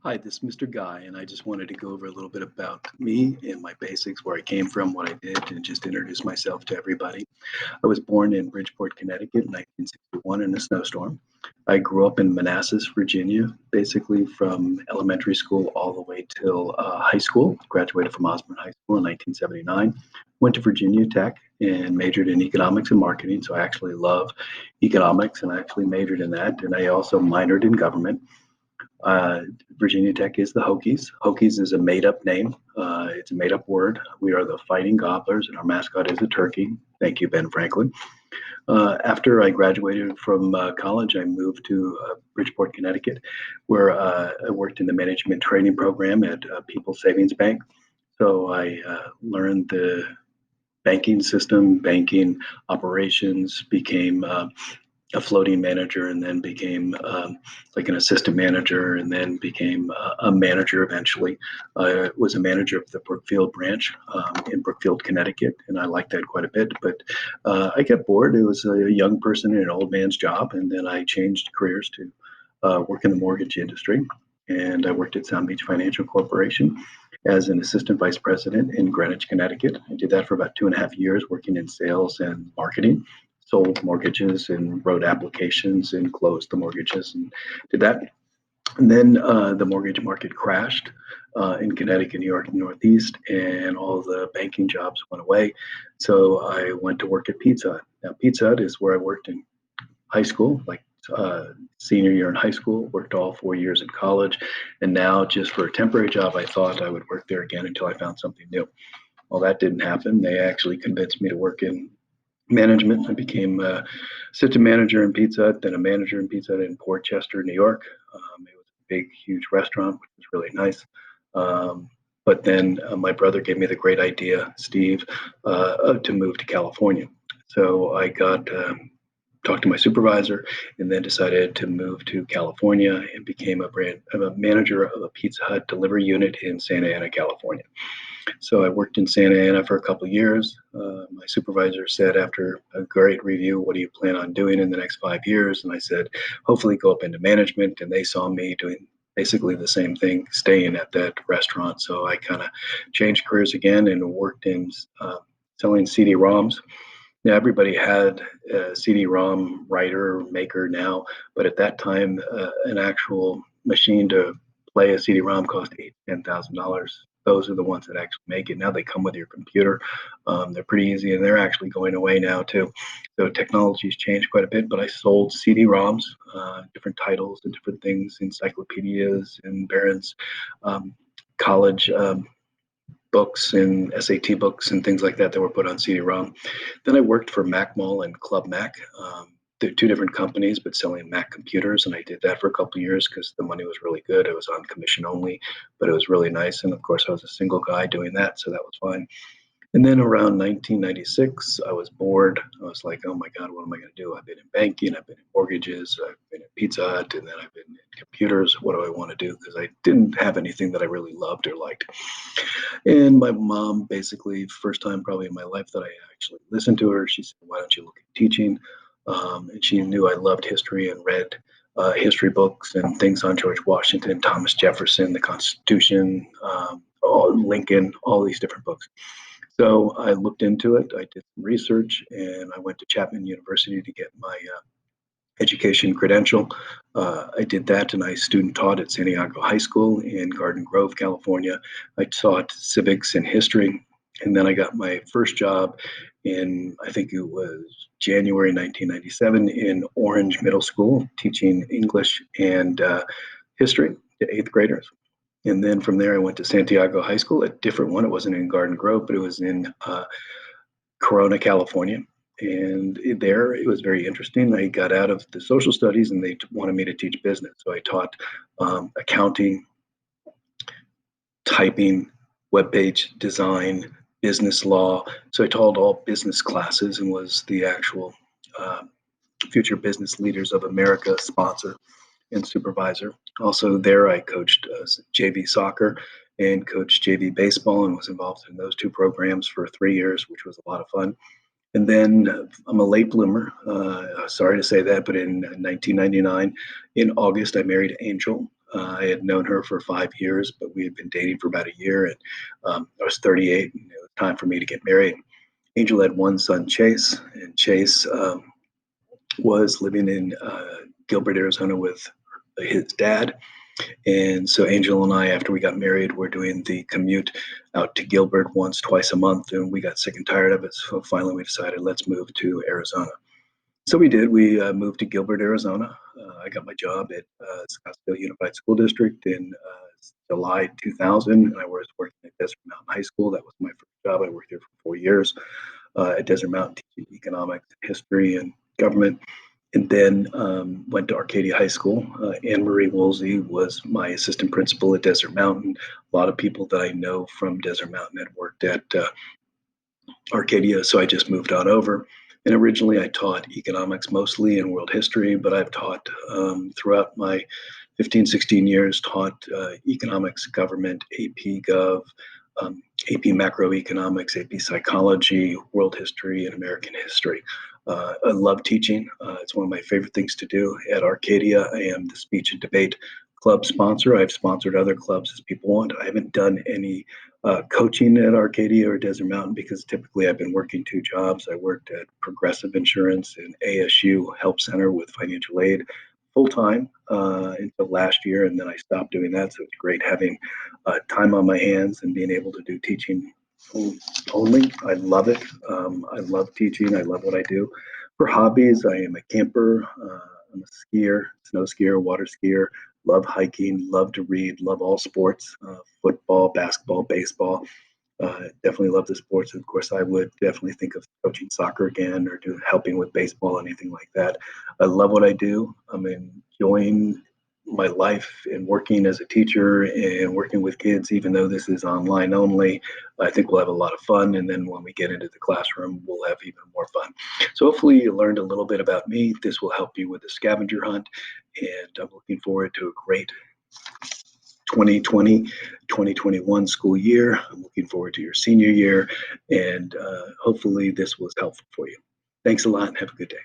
Hi, this is Mr. Guy, and I just wanted to go over a little bit about me and my basics, where I came from, what I did, and just introduce myself to everybody. I was born in Bridgeport, Connecticut in 1961 in a snowstorm. I grew up in Manassas, Virginia, basically from elementary school all the way till high school. Graduated from Osborne High School in 1979. Went to Virginia Tech and majored in economics and marketing. So I actually love economics and I actually majored in that. And I also minored in government. Uh, Virginia Tech is the Hokies. Hokies is a made up name, it's a made up word. We are the Fighting Gobblers, and our mascot is a turkey. Thank you, Ben Franklin. After I graduated from college, I moved to Bridgeport, Connecticut, where I worked in the management training program at People's Savings Bank. So I learned the banking system, banking operations, became a floating manager and then became like an assistant manager and then became a manager eventually. I was a manager of the Brookfield branch in Brookfield, Connecticut, and I liked that quite a bit. But I got bored. It was a young person in an old man's job, and then I changed careers to work in the mortgage industry. And I worked at Sound Beach Financial Corporation as an assistant vice president in Greenwich, Connecticut. I did that for about 2.5 years, working in sales and marketing, sold mortgages and wrote applications and closed the mortgages and did that. And then the mortgage market crashed in Connecticut, New York, and Northeast, and all the banking jobs went away. So I went to work at Pizza Hut. Now, Pizza Hut is where I worked in high school, like senior year in high school, worked all 4 years in college. And now, just for a temporary job, I thought I would work there again until I found something new. Well, that didn't happen. They actually convinced me to work in management. I became a assistant manager in Pizza Hut, then a manager in Pizza Hut in Port Chester, New York. It was a big, huge restaurant, which was really nice. But then my brother gave me the great idea, Steve, to move to California. So I got talked to my supervisor and then decided to move to California and became a manager of a Pizza Hut delivery unit in Santa Ana, California. So I worked in Santa Ana for a couple of years. My supervisor said, after a great review, what do you plan on doing in the next 5 years? And I said, hopefully go up into management. And they saw me doing basically the same thing, staying at that restaurant. So I kind of changed careers again and worked in selling CD-ROMs. Now, everybody had a CD-ROM writer, maker now, but at that time, an actual machine to play a CD-ROM cost $8,000 to $10,000. Those are the ones that actually make it. Now they come with your computer. They're pretty easy, and they're actually going away now too. So technology's changed quite a bit. But I sold CD-ROMs, different titles and different things, encyclopedias and Barron's college books and SAT books and things like that were put on CD-ROM. Then I worked for Mac Mall and Club Mac. They're two different companies, but selling Mac computers, and I did that for a couple of years because the money was really good. I was on commission only, but it was really nice. And of course, I was a single guy doing that, so that was fine. And then around 1996, I was bored. I was like, oh my God, what am I going to do? I've been in banking, I've been in mortgages, I've been in Pizza Hut, and then I've been in computers. What do I want to do? Because I didn't have anything that I really loved or liked. And my mom, basically, first time probably in my life that I actually listened to her, she said, why don't you look at teaching? And she knew I loved history and read history books and things on George Washington, Thomas Jefferson, the Constitution, Lincoln, all these different books. So I looked into it. I did some research, and I went to Chapman University to get my education credential. I did that, and I student taught at Santiago High School in Garden Grove, California. I taught civics and history, and then I got my first job in, I think it was January 1997, in Orange Middle School, teaching English and history to eighth graders. And then from there, I went to Santiago High School, a different one. It wasn't in Garden Grove, but it was in Corona, California. And there it was very interesting. I got out of the social studies and they wanted me to teach business. So I taught accounting, typing, web page design, business law. So I taught all business classes and was the actual Future Business Leaders of America sponsor and supervisor. Also, there I coached JV soccer and coached JV baseball and was involved in those two programs for 3 years, which was a lot of fun. And then I'm a late bloomer. Sorry to say that, but in 1999, in August, I married Angel. I had known her for 5 years, but we had been dating for about a year, and I was 38, and it was time for me to get married. Angel had one son, Chase, and Chase was living in Gilbert, Arizona with his dad. And so Angel and I, after we got married, were doing the commute out to Gilbert once, twice a month, and we got sick and tired of it. So finally, we decided let's move to Arizona. So we did. We moved to Gilbert, Arizona. I got my job at Scottsdale Unified School District in July 2000, and I was working at Desert Mountain High School. That was my first job. I worked there for 4 years at Desert Mountain, teaching economics, history, and government. And then went to Arcadia High School. Anne Marie Woolsey was my assistant principal at Desert Mountain. A lot of people that I know from Desert Mountain had worked at Arcadia, so I just moved on over. And originally I taught economics mostly and world history, but I've taught throughout my 15, 16 years, taught economics, government, AP Gov, AP macroeconomics, AP psychology, world history, and American history. I love teaching. It's one of my favorite things to do. At Arcadia, I am the speech and debate club sponsor. I've sponsored other clubs as people want. I haven't done any coaching at Arcadia or Desert Mountain because typically I've been working two jobs. I worked at Progressive Insurance and ASU Help Center with financial aid full time until last year, and then I stopped doing that. So it's great having time on my hands and being able to do teaching only. I love it. I love teaching. I love what I do. For hobbies, I am a camper. I'm a skier, snow skier, water skier. Love hiking. Love to read. Love all sports: football, basketball, baseball. Definitely love the sports. Of course, I would definitely think of coaching soccer again or helping with baseball, anything like that. I love what I do. I'm enjoying my life and working as a teacher and working with kids, even though this is online only. I think we'll have a lot of fun. And then when we get into the classroom, we'll have even more fun. So hopefully you learned a little bit about me. This will help you with the scavenger hunt. And I'm looking forward to a great 2020, 2021 school year. I'm looking forward to your senior year, and hopefully this was helpful for you. Thanks a lot and have a good day.